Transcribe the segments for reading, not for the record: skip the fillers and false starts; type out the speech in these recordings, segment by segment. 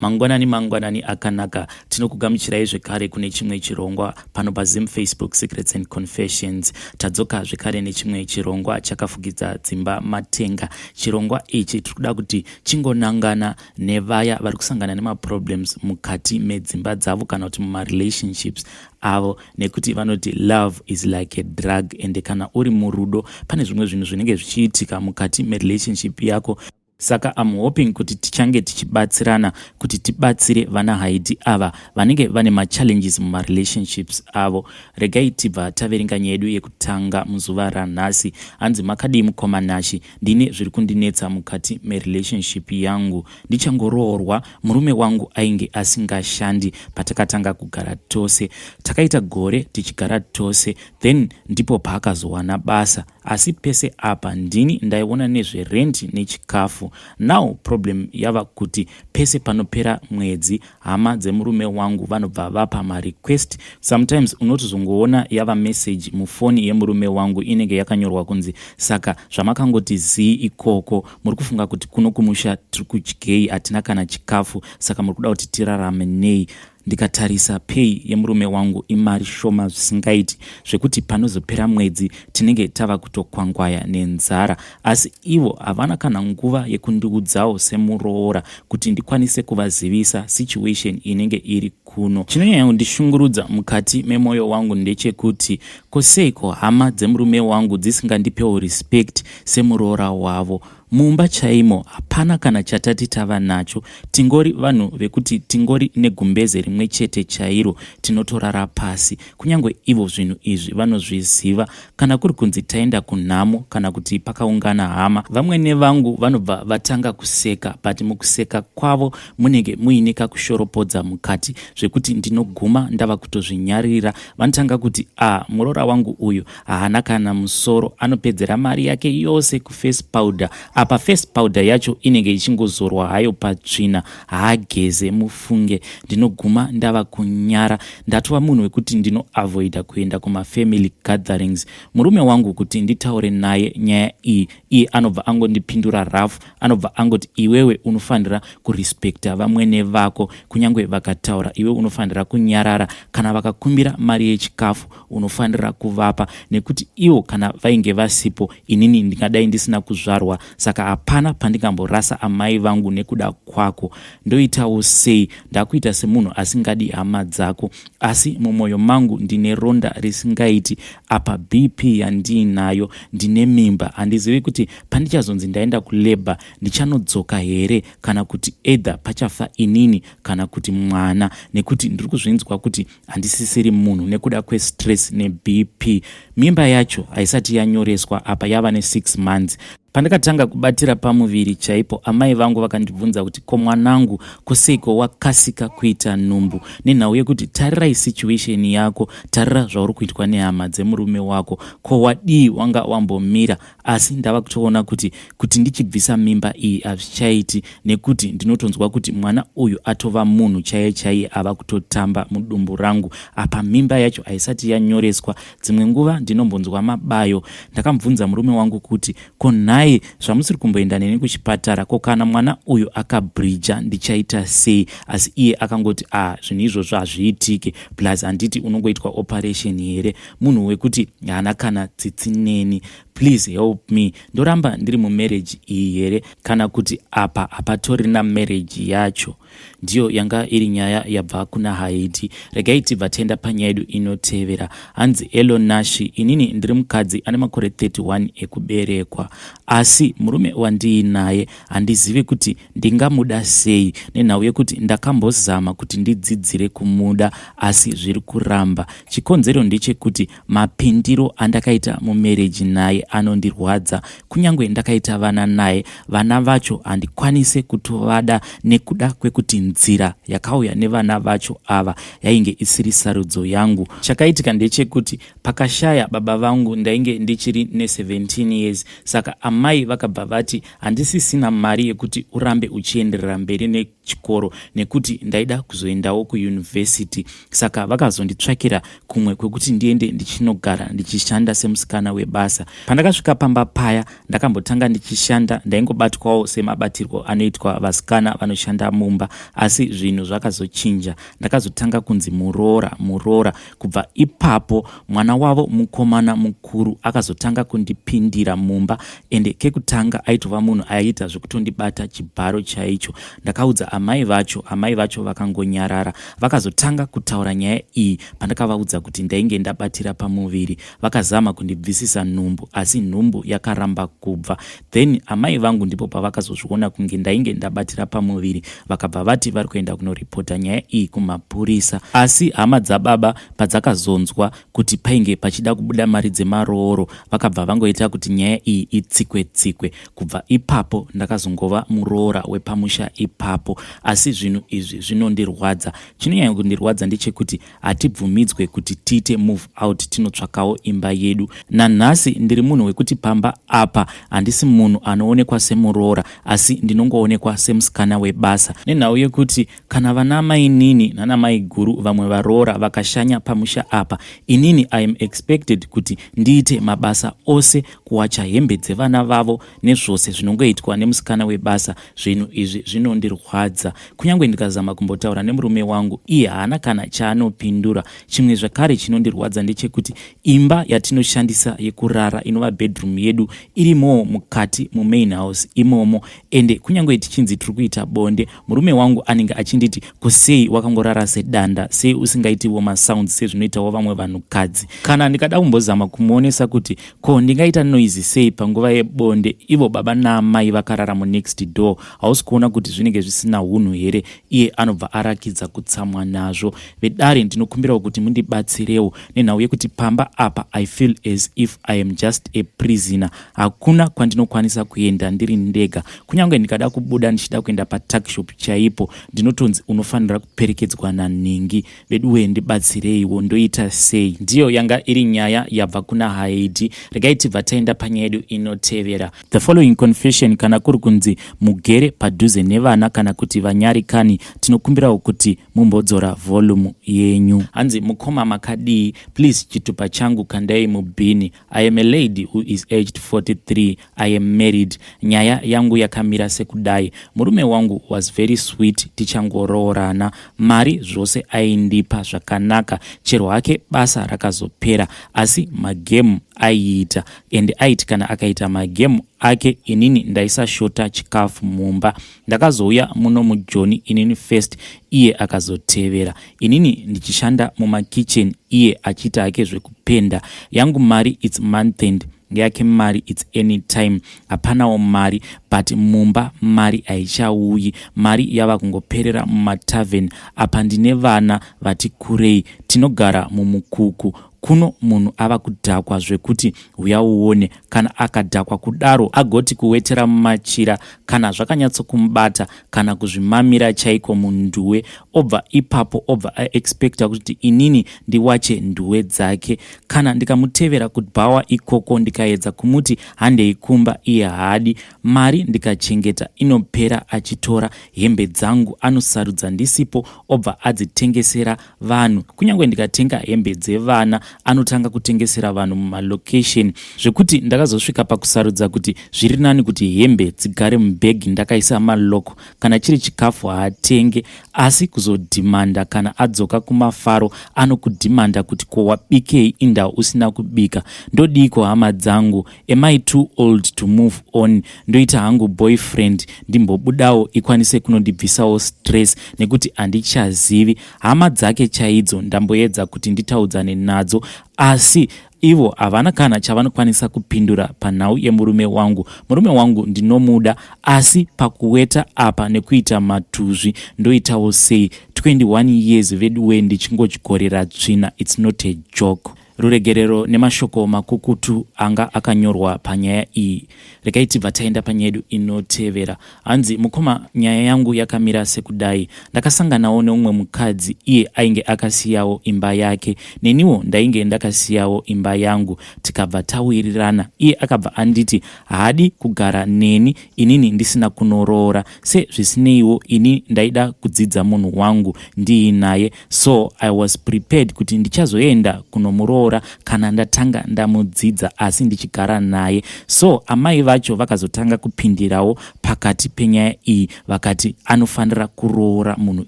Mangwanani akanaka tinokugamuchirai zvekare kune chimwe chirongwa pano paZim Facebook 3weeks Confessions. Tadzoka zvekare nechimwe chirongwa chakafukidza dzimba matenga. Chirongwa ichi tirikuda kuti chingonangana nevaya vari kusangana nemaproblems mukati medzimba dzavo kana kuti mumarelationships avo, nekuti vanoti love is like a drug, ende kana uri murudo pane zvimwe zvinhu zvinenge zvichiitika mukati merelationship yako. Saka I'm hoping kuti tichange tichibatsirana kuti tibatsire vana haiti ava vanenge vane machallenges mumarelationships avo. Regai tibva taverenga nyaya yedu yekutanga muzuva ranhasi. Hanzi makadii mukomanashi, ndine zviri kundinetsa mukati merelationship yangu. Ndichangoroorwa murume wangu ainge asingashandi patakatanga kugara tose. Takaita gore tichigara tose, then ndipo paakazowana basa. Asi pese apa ndini ndaiona nezverenti nechikafu. Now problem yava kuti pese panopera mwedzi hama dzemurume wangu vanobva vapa marequest. Sometimes unotozongoona yava message mufoni yemurume wangu inenge yakanyorwa kunzi saka zvamakangoti zii ikoko muri kufunga kuti kuno kumusha tiri kudyei, hatina kana chikafu, saka muri kuda kuti tirarame nei. Ndikatarisa pay yemurume wangu imari shoma zvisingaiti, zvekuti panozopera mwedzi tinenge tava kutokwangwaya nenzara. Asi ivo havana kana nguva yekundiudzawo semuroora kuti ndikwanise kuvazivisa situation inenge iri kuno. Chinonyanya kundishungurudza mukati memwoyo wangu ndechekuti koseiko hama dzemurume wangu dzisingandipewo respect semuroora wavo. Mumba chaimo hapana kana chatati tava nacho. Tingori vanhu vekuti tingori negumbeze rimwe chete chairo tinotorara pasi. Kunyangwe ivo zvinhu izvi vanozviziva. Kana kuri kunzi taenda kunhamo kana kuti pakaungana hama, vamwene vangu vanobva vatanga kuseka, but mukuseka kwavo munenge muine kakushoropodza mukati zvekuti ndinoguma ndava kutozvinyarira. Vanotanga kuti muroora wangu uyu haana kana musoro, anopedzera mari yake yose kuface powder. Apa face powder yacho inenge ichingozorwa hayo patsvina, haageze mufunge. Ndinoguma ndava kunyara. Ndatova munhu wekuti ndinoavoida kuenda kumafamily gatherings. Murume wangu kuti nditaure naye nyaya iyi, iye anobva angondipindura rafu. Anobva angoti iwewe unofanira kurespekta vamwene vako, kunyangwe vakataura iwe unofanira kunyarara. Kana vakakumbira mari yechikafu unofanira kuvapa, nekuti ivo kana vainge vasipo inini ndingadai ndisina kuzvarwa. Saka hapana pandingamborasa amai vangu nekuda kwako. Ndoitawo sei? Ndakuita semunhu asingadi hama dzako, asi mumwoyo mangu ndine ronda risingaiti. Apa BP yandiinayo, ndine mimba. Handizivi kuti pandichazonzi ndaenda kuleba ndichanodzoka here, kana kuti either pachafa inini kana kuti mwana, nekuti ndiri kuzvinzwa kuti handisisiri munhu nekuda kwestress neBP. Mimba yacho haisati yanyoreswa, apa yava ne6 months. Pandakatanga kubatira pamuviri chaipo, amai vangu vakandibvunza kuti ko mwanangu koseiko wakasika kuita nhumbu, nenhau yekuti tarirai situation yako, tarira zvauri kuitwa nehama dzemurume wako, ko wadii wanga wambomira. Asi ndava kutoona kuti ndichibvisa mimba iyi hazvichaiti, nekuti ndinotonzwa kuti mwana uyu atova munhu chaiye ava kutotamba mudumbu rangu. Apa mimba yacho haisati yanyoreswa. Dzimwe nguva ndinombonzwa mabayo. Ndakamubvunza murume wangu kuti ko naye zvamusiri kumboenda neni kuchipatara, ko kana mwana uyu akabridja ndichaita sei? Asi iye akangoti zvinhu izvozvo hazviitike, plus handiti unongoitwa operation here. Munhu wekuti haana kana tsitsi neni. Please help me. Ndoramba ndiri mumarriage iyi here, kana kuti apa hapatori na marriage yacho? Ndiyo yanga iri nyaya yabva kuna Haiti. Regai tibva tenda panyaya yedu inotevera. Hanzi Elo Nashi, inini ndiri mukadzi ane makore 31 ekuberekwa. Asi murume wandiinaye handizivi kuti ndingamuda sei, nenhau yekuti ndakambozama kuti ndidzidzire kumuda asi zviri kuramba. Chikonzero ndechekuti mapindiro andakaita mumarriage naye anondirwadza. Kunyangwe ndakaita vana naye, vana vacho handikwanise kutovada nekuda kwekuti nzira yakauya nevana vacho ava yainge isiri sarudzo yangu. Chakaitika ndechekuti pakashaya baba vangu ndainge ndichiri ne17 years, saka amai vakabva vati handisisina mari yekuti urambe uchienderera mberi nechikoro, nekuti ndaida kuzoendawo kuuniversity. Saka vakazonditsvakira kumwe kwekuti ndiende ndichinogara ndichishanda semusikana webasa. Pandakasvika pamba paya ndakambotanga ndichishanda, ndaingobatwawo semabatirwo anoitwa vasikana vanoshanda mumba. kumba, asi zvinhu zvakazochinja. Ndakazotanga kunzi muroora. Kubva ipapo mwana wavo mukomana mukuru akazotanga kundipindira mumba, ende kekutanga aitova munhu aiita zvekutondibata chibharo chaicho. Ndakaudza amai vacho vakangonyarara. Vakazotanga kutaura nyaya iyi pandakavaudza kuti ndainge ndabatira pamuviri. Vakazama kundibvisisa nhumbu, asi nhumbu yakaramba kubva. Then amai vangu ndipo pavakazozviona kunge ndainge ndabatira pamuviri, vakabva vati vari kuenda kunoripota nyaya iyi kumapurisa. Asi hama dzababa padzakazonzwa kuti painge pachida kubuda mari dzemarooro, vakabva vangoita kuti nyaya iyi itsikwe. Kubva ipapo ndakazongova muroora wepamusha ipapo. Asi zvinhu izvi zvinondirwadza. Chinonyanya kundirwadza ndechekuti hatibvumidzwe kuti tiite move out tinotsvakawo imba yedu. Nanhasi ndiri munhu wekuti pamba apa handisi munhu anoonekwa semuroora, asi ndinongoonekwa semusikana webasa, nenhau yekuti kana vana mainini nana mai guru vamwe varoora vakashanya pamusha apa, inini I am expected kuti ndiite mabasa ose, kuwacha hembe dzevana vavo nezvose zvinongoitwa nemusikana webasa. Zvinhu izvi zvinondirwadza. Kunyange ndikazama kumbotaura nemurume wangu, iye haana kana chaanopindura. Chimwe zvakare chinondirwadza ndechekuti imba yatinoshandisa yekurara inova bedroom yedu irimo mukati mumain house imomo, ende kunyange tichinzi tiri kuita bonde, murume wangu anenge achinditi kusei wakangorara sedanda, sei usingaitiwo masounds sezvinoitawo vamwe vanhukadzi. Kana ndikada kumbozama kumuonesa kuti ko ndingaita noise sei panguva yebonde, ivo baba naamai vakarara munext door, hausi kuona kuti zvinenge zvisina hunhu here? Iye anobva arakidza kutsamwa nazvo. Vedare ndinokumbirawo kuti mundibatsirewo nenhau yekuti pamba apa I feel as if I am just a prisoner. Hakuna kwandinokwanisa kuenda ndiri ndega. Kunyange ndikada kubuda ndichida kuenda patakshop chaipo, ndinotonzi unofanira kuperekedzwa naningi. Veduwe ndibatsireiwo, ndoita sei? Ndiyo yanga iri nyaya yabva kuna Haiti. Regai tibva taenda panyaya yedu inotevera. The following confession kana kuri kunzi mugere padhuze nevana kana kuti vanyarikani, tinokumbirawo kuti mumbodzora volume yenyu. Hanzi mukoma makadii, please chitupa changu kandai mubhini. I am a lady who is aged 43. I am married. Nyaya yangu yakamira sekudai. Murume wangu was very sweet, tichangoroorana. Mari zvose aindipa zvakanaka, chero hake basa rakazopera, asi magemu aiita, ende aiti kana akaita magemu ake inini ndaisashota chikafu mumba. Ndakazouya muno mujoni inini first, iye akazotevera. Inini ndichishanda mumakitchen, iye achiita hake zvekupenda. Yangu mari it's month end, yake mari it's anytime. Hapanawo mari, but mumba mari haichauyi. Mari yava kungoperera mumatavern. Apa ndine vana vati kurei, tinogara mumukuku. Kuno munhu ava kudhakwa zvekuti uya uone. Kana akadhakwa kudaro agoti kuwetera mumachira, kana zvakanyatsokumubata, kana kuzvimamira chaiko munduwe, obva ipapo obva aexpecta kuti inini ndiwache nduwe dzake. Kana ndikamutevera kudhawa ikoko ndikaedza kumuti handeikumba, iye haadi. Mari ndikachengeta inopera, achitora hembe dzangu anosarudza ndisipo, obva adzitengesera vanhu. Kunyange ndikatenga hembe dzevana anotanga kutengesera vanhu mumalocation, zvekuti ndakazosvika pakusarudza kuti zviri nani kuti hembe dzigare mubhegi ndakaisa maloko, kana chiri chikafu haatenge, asi kuzodhimanda kana adzoka kumafaro anokudhimanda kuti ko wabikei inda usina kubika. Ndodiko hama dzangu? Am I too old to move on? Ndoita hangu boyfriend ndimbobudawo ikwanise kunondibvisawo stress, nekuti handichazivi. Hama dzake chaidzo ndamboedza kuti nditaudzane nadzo, asi ivo havana kana chavanokwanisa kupindura panhau yemurume wangu. Murume wangu ndinomuda, asi pakuweta apa nekuita matuzvi ndoitawo sei? 21 years veduwe ndichingochigorera tsvina, it's not a joke. Ruregerero nemashoko makukutu anga akanyorwa panyaya iyi. Regai tibva taenda panyaya yedu inotevera. Hanzi mukoma nyaya yangu yakamira sekudai. Ndakasanganawo neumwe mukadzi, iye ainge akasiyawo imba yake, neniwo ndainge ndakasiyawo imba yangu. Tikabva tawirirana, iye akabva anditi haadi kugara neni inini ndisina kunoroora, se zvisineiwo ini ndaida kudzidza munhu wangu ndiinaye, so I was prepared kuti ndichazoenda kunomuroora kumuroora kana ndatanga ndamudzidza asi ndichigara naye. So amai vacho vakazotanga kupindirawo pakati penyaya iyi, vakati anofanira kuroora munhu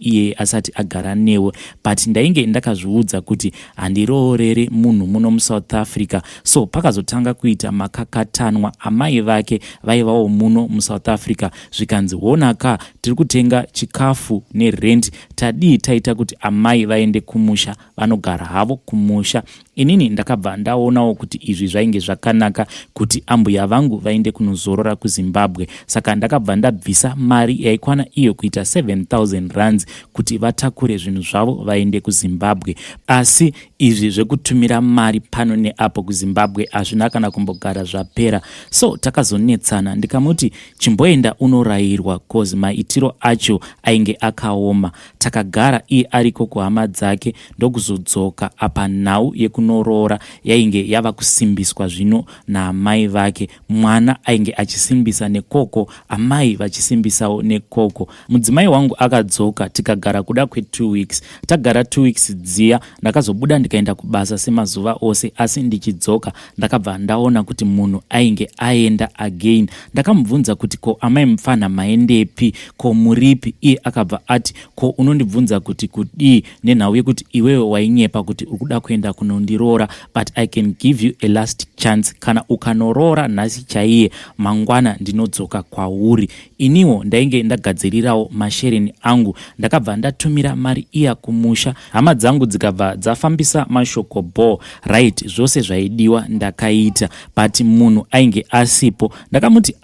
iye asati agara newe. But ndainge ndakazviudza kuti handiroorere munhu muno muSouth Africa. So pakazotanga kuita makakatanwa. Amai vake vaivawo muno muSouth Africa, zvikanzi honaka tiri kutenga chikafu nerent, tadii taita kuti amai vaende kumusha, vanogara havo kumusha. Inini ndakabva ndaonawo kuti izvi zvainge zvakanaka kuti ambuya vangu vaende kunozorora kuZimbabwe. Saka ndakabva ndabvisa mari yaikwana iyo kuita 7,000 rands kuti vatakure zvinhu zvavo vaende kuZimbabwe. Asi izvi zvekutumira mari pano neapo kuZimbabwe hazvina kana kumbogara zvapera. So takazonetsana, ndikamuti chimboenda unorayirwa cause maitiro acho ainge akaoma. Takagara iye ariko kuhama dzake ndokuzodzoka apa nhau yekunorora yainge yava kusimbiswa zvino naamai vake. Mwana ainge achisimbisa nekoko, amai vachisimbisawo nekoko. Mudzimai wangu akadzoka, tikagara kuda kwe2 weeks. Tagara 2 weeks dziya ndakazobuda ndikaenda kubasa semazuva ose, asi ndichidzoka ndakabva ndaona kuti munhu ainge aenda again. Ndakamubvunza kuti ko amai mufana maendepi, ko muripi? Iye akabva ati ko unondibvunza kuti kudii, nenhau yekuti iwewe wainyepa kuti urikuda kuenda kunondiroora, but I can give you a last chance. Kana ukanoroora nhasi chaiye, mangwana ndinodzoka kwauri. Iniwo ndainge ndagadzirirawo mashereni angu, ndakabva ndatumira mari iya kumusha. Hama dzangu dzikabva dzafambisa mashoko bo right, zvose zvaidiwa ndakaita, but munhu ainge asipo. Ndakamuti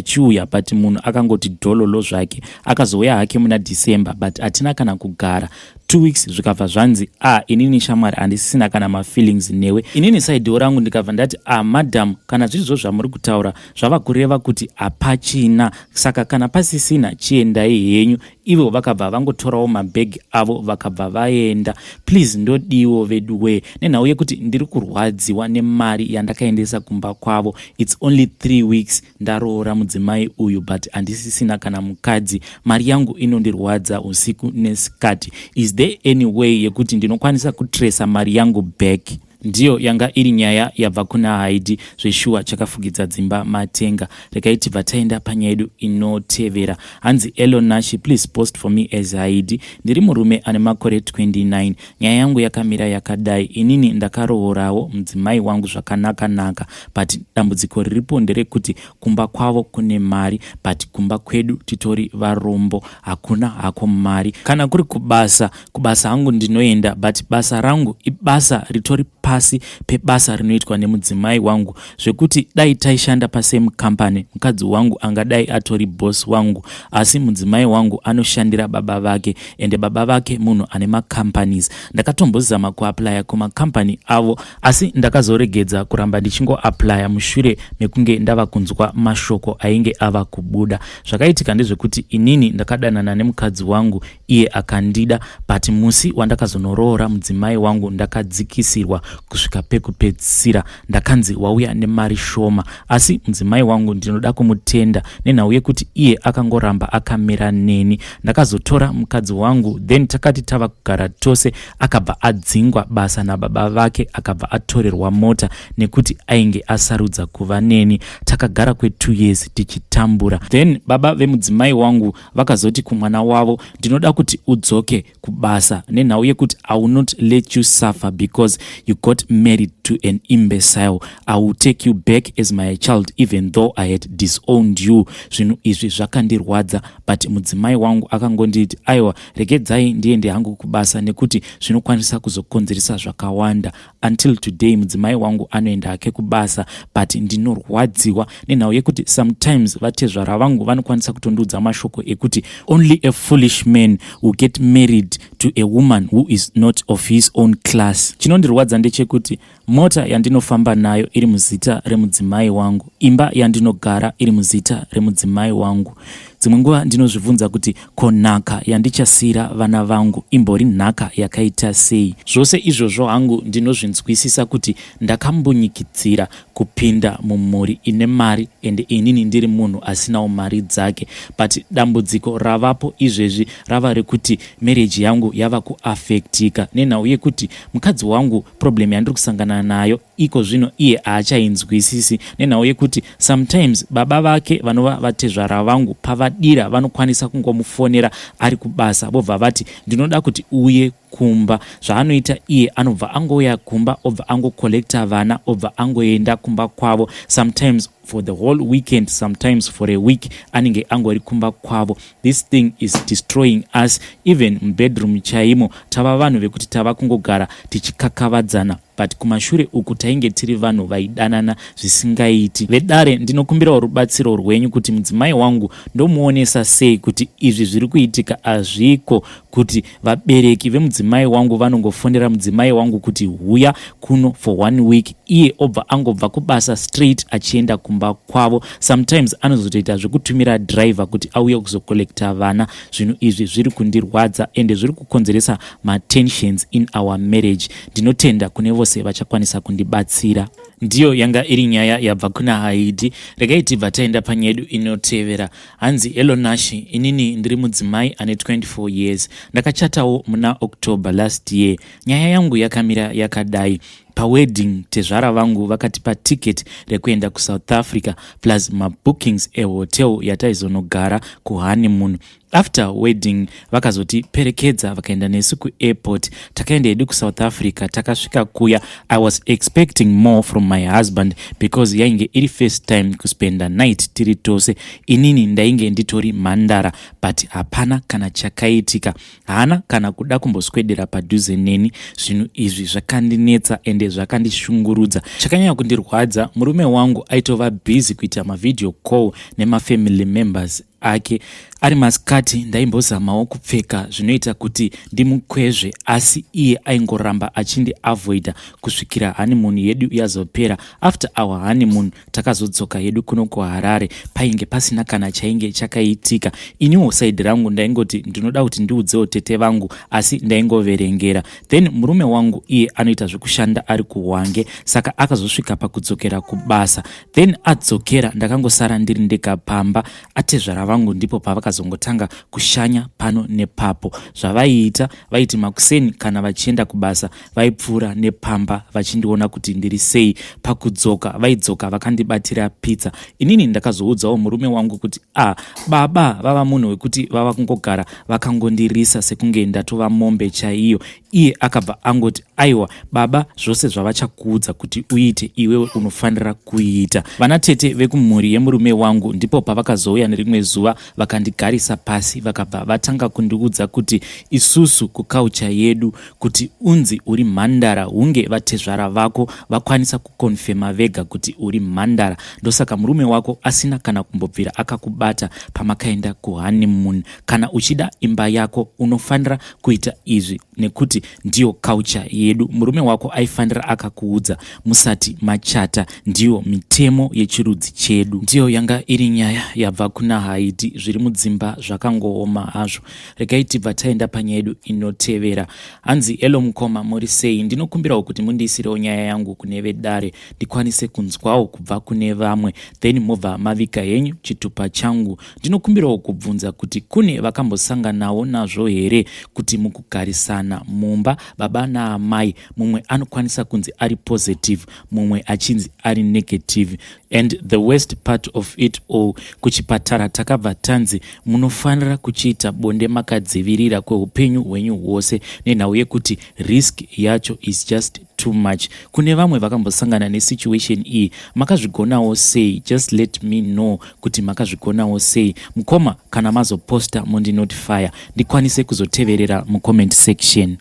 chiuya, but munhu akangoti dhololo zvake. Akazouya hake muna December, but hatina kana kugara. 2 weeks zvikabva zvanzi inini shamwari handisisina kana mafeelings newe. Inini saidiwo rangu ndikabva ndati madam, kana zvirizvo zvamuri kutaura zvava kureva kuti hapachina, saka kana pasisina chiendai henyu. Ivo vakabva vangotorawo mabhegi avo vakabva vaenda. Please ndodiwo veduwe, nenhau yekuti ndiri kurwadziwa nemari yandakaendesa kumba kwavo. It's only 3 weeks ndaroora mudzimai uyu, but handisisina kana mukadzi. Mari yangu inondirwadza usiku nesikati. Is there any way yekuti ndinokwanisa kutresa mari yangu back? Ndiyo yanga iri nyaya yabva kuna Haidi zveshuwa chakafugidza dzimba matenga. Rekaiti vataenda panyaya yedu inotevera. Hanzi Elon Nashi, please post for me as Haidi. Ndiri murume ane makore 29. Nyaya yangu yakamira yakadai. Inini ndakarohorawo mudzimai wangu zvakanaka, but dambudziko riripo nderekuti kumba kwavo kune mari, but kumba kwedu titori varombo, hakuna hako mari. Kana kuri kubasa hangu ndinoenda, but basa rangu ibasa ritori pasi pebasa rinoitwa nemudzimai wangu, zvekuti dai taishanda pasame company mukadzi wangu angadai atori boss wangu. Asi mudzimai wangu anoshandira baba vake, ende baba vake munhu ane macompanies. Ndakatombozama kuaplya kumacompany avo, asi ndakazoregedza kuramba ndichingoaplya mushure mekunge ndava kunzwa mashoko ainge ava kubuda. Zvakaitika ndezvekuti inini ndakadanana nemukadzi wangu, iye akandida, but musi wandakazonoroora mudzimai wangu ndakadzikisirwa kusvika pekupedzisira. Ndakanzi wauya nemari shoma, asi mudzimai wangu ndinoda kumutenda nenhau yekuti iye akangoramba akamira neni. Ndakazotora mukadzi wangu, then takati tava kugara tose. Akabva adzingwa basa nababa vake, akabva atorerwa mota nekuti ainge asarudza kuva neni. Takagara kwe2 years tichitambura. Then baba vemudzimai wangu vakazoti kumwana wavo, ndinoda kuti udzoke kubasa nenhau yekuti I will not let you suffer because you got married to an imbecile. I will take you back as my child even though I had disowned you. Zvinhu izvi zvakandirwadza, but mudzimai wangu akangonditi aiwa regedzai ndiende hangu kubasa nekuti zvinokwanisa kuzokonzeresa zvakawanda. Until today mudzimai wangu anoenda hake kubasa, but ndinorwadziwa nenhau yekuti sometimes vatezvara vangu vanokwanisa kutondiudza mashoko ekuti only a foolish man will get married to a woman who is not of his own class. Chinondirwadza ndechekuti mota yandinofamba nayo iri muzita remudzimai wangu, imba yandinogara iri muzita remudzimai wangu. dzimwe nguva ndinozvibvunza kuti ko nhaka yandichasiyira vana vangu imbori nhaka yakaita sei. Zvose izvozvo hangu ndinozvinzwisisa kuti ndakambonyikidzira kupinda mumhuri ine mari ende inini ndiri munhu asinawo mari dzake, but dambudziko ravapo izvezvi rava rekuti marriage yangu yava kuafektika nenhau yekuti mukadzi wangu problem yandiri kusangana nayo iko zvino iye haachainzwisisi, nenhau yekuti sometimes baba vake vanova vatezvara vangu pavadira vanokwanisa kungomufonera ari kubasa vobva vati ndinoda kuti uye kumba. Zvaanoita iye anobva angouya kumba obva angokolekta vana obva angoenda kumba kwavo, sometimes for the whole weekend, sometimes for a week anenge angori kumba kwavo. This thing is destroying us. Even bedroom chaimo tava vanhu vekuti tava kungogara tichikakavadzana, but kumashure uku tainge tiri vanhu vaidanana zvisingaiti. Vedare ndinokumbirawo rubatsiro rwenyu kuti mudzimai wangu ndomuonesa sei kuti izvi zviri kuitika hazviko, kuti vabereki vemudzimai wangu vanongofonera mudzimai wangu kuti huya kuno for 1 week, iye obva angobva kubasa straight achienda kumba kwavo. Sometimes anozotoita zvekutumira driver kuti auye kuzokolekta vana. Zvinhu izvi zviri kundirwadza ende zviri kukonzeresa matensions in our marriage. Ndinotenda kune vose vachakwanisa kundibatsira. Ndiyo yanga iri nyaya yabva kuna Haidi. Regai tibva taenda panyedu inotevera. Hanzi Elonashi, inini ndiri mudzimai ane 24 years. Ndakachatawo muna October last year. Nyaya yangu yakamira yakadai. Pawedding tezvara vangu vakatipa ticket rekuenda kuSouth Africa plus mabookings ehotel yataizonogara kuhoneymoon. After wedding vakazotiperekedza vakaenda nesu kuairport. Takaenda hedu kuSouth Africa. Takasvika kuya, I was expecting more from my husband because yainge iri first time kuspenda night tiri tose. Inini ndainge nditori mhandara, but hapana kana chakaitika, haana kana kuda kumboswedera padhuze neni. Zvinhu izvi zvakandinetsa ende zvakandishungurudza. Chakanyanya kundirwadza, murume wangu aitova busy kuita mavideo call nemafamily members ake. Ari masikati ndaimbozamawo kupfeka zvinoita kuti ndimukwezve, asi iye aingoramba achindi avoida kusvikira honeymoon yedu yazopera. After our honeymoon takazodzoka yedu kuno kuHarare, painge pasina kana chainge chakaitika. Iniwo side rangu ndaingoti ndinoda kuti ndiudzewo tete vangu, asi ndaingoverengera. Then murume wangu iye anoita zvekushanda ari kuHwange, saka akazosvika pakudzokera kubasa. Then adzokera ndakangosara ndiri ndega pamba. Atezvara vangu ndipo pavakazongotanga kushanya pano nepapo. Zvavaiita vaiti makuseni kana vachienda kubasa vaipfuura nepamba vachindiona kuti ndiri sei. Pakudzoka vaidzoka vakandibatira pizza. Inini ndakazoudzawo murume wangu kuti baba vava munhu wekuti vava kungogara vakangondirisa sekunge ndatova mombe chaiyo. Iye akabva angoti aiwa baba, zvose zvavachakuudza kuti uite iwewe unofanira kuita. Vana tete vekumhuri yemurume wangu ndipo pavakazouya nerimwe zuva vakandigarisa pasi vakabva vatanga kundiudza kuti isusu kuculture yedu kuti unzi uri mhandara hunge vatezvara vako vakwanisa kukonfema vega kuti uri mhandara. Ndosaka murume wako asina kana kumbobvira akakubata pamakaenda kuhoneymoon. Kana uchida imba yako unofanira kuita izvi nekuti ndiyo culture yedu. Murume wako aifanira akakuudza musati machata, ndiyo mitemo yechirudzi chedu. Ndiyo yanga iri nyaya yabva kuna Haidi. Zviri mudzimba zvakangooma hazvo. Regai tibva taenda panyedu inotevera. Hanzi elo mukoma muri sei, ndinokumbirawo kuti mundiisirewo nyaya yangu kune vedare ndikwanise kunzwawo kubva kune vamwe, then mobva mavika henyu chitupa changu. Ndinokumbirawo kubvunza kuti kune vakambosanganawo nazvo here kuti mukugarisana mumba baba naamai mumwe anokwanisa kunzi ari positive mumwe achinzi ari negative. And the worst part of it all, kuchipatara takabva tanzi munofanira kuchiita bonde makadzivirira kweupenyu hwenyu hwose nenhau yekuti risk yacho is just too much. Kune vamwe vakambosangana nesituation iyi, makazvigonawo sei? Just let me know kuti makazvigonawo sei. Mukoma kana mazoposta mundinotify ndikwanise kuzoteverera mucomment section.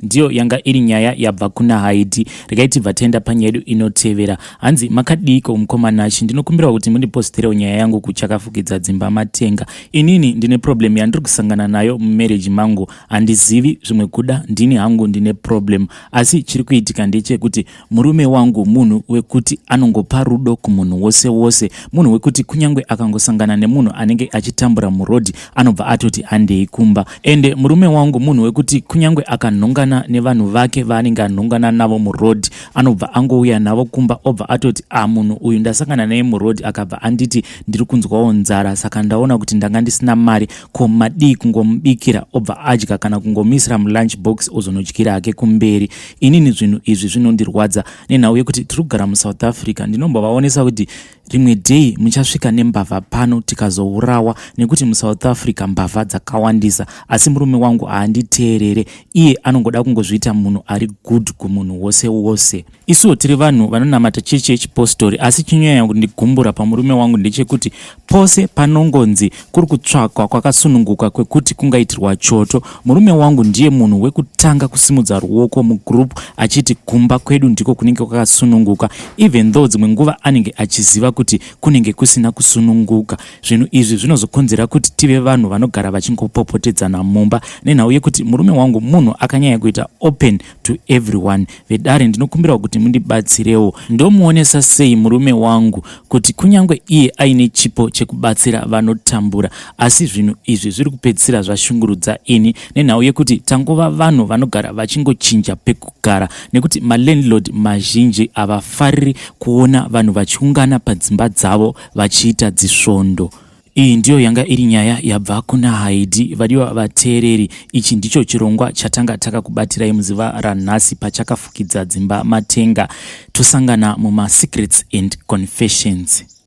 ndiyo yanga iri nyaya yabva kuna Haiti. Regai tibva taenda panyaya yedu inotevera. Hanzi makadiko mukomanashi, ndinokumbira kuti mundiposterewo nyaya yangu kuchakafukidza dzimba matenga. Inini ndine problem yandiri kusangana nayo mumarriage mangu. Handizivi zvimwe kuda, ndini hangu ndine problem. Asi chiri kuitika ndechekuti murume wangu munhu wekuti anongopa rudo kumunhu wose wose. Munhu wekuti kunyangwe akangosangana nemunhu anenge achitambura murodhi anobva atoti handei kumba. Ende murume wangu munhu wekuti kunyangwe akanhongana nevanhu vake vaanenge anhongana navo murodhi anobva angouya navo kumba obva atoti munhu uyu ndasangana naye murodhi akabva anditi ndiri kunzwawo nzara saka ndaona kuti ndanga ndisina mari ko madii kungomubikira obva adya kana kungomisira mulunch box ozonodyira hake kumberi. Inini zvinhu izvi zvinondirwadza nenhau yekuti tiri kugara muSouth Africa. Ndinombovaonesa kuti rimwe day muchasvika nembavha pano tikazourawa nekuti muSouth Africa mbavha dzakawandisa, asi murume wangu haanditeerere. Iye anongoda kungozviita munhu ari good kumunhu wose wose. Isuwo tiri vanhu vanonamata chechi yechipostori, asi chinyanya kundigumbura pamurume wangu ndechekuti pose panongonzi kuri kutsvakwa kwakasununguka kwekuti kungaitirwa choto, murume wangu ndiye munhu wekutanga kusimudza ruoko mugroup achiti kumba kwedu ndiko kunenge kwakasununguka, even though dzimwe nguva anenge achiziva kuti kunenge kusina kusununguka. Zvinhu izvi zvinozokonzera kuti tive vanhu vanogara vachingopopotedzana mumba, nenhau yekuti murume wangu munhu akanyanya kuita open to everyone. Vedare ndinokumbira kuti mundibatsirewo. Ndomuonesa sei murume wangu kuti kunyangwe iye aine chipo chekubatsira vanotambura, asi zvinhu izvi zviri kupedzisira zvashungurudza ini, nenhau yekuti tangova vanhu vanogara vachingochinja pekugara, nekuti malandlord mazhinji havafariri kuona vanhu vachiungana padzimba dzavo vachiita dzisvondo. Iyi ndiyo yanga iri nyaya yabva kuna Haiti. Vadiwa vateereri, ichi ndicho chirongwa chatanga takakubatirai muzuva ranhasi pachakafukidza dzimba matenga. Tosangana muma Secrets and Confessions.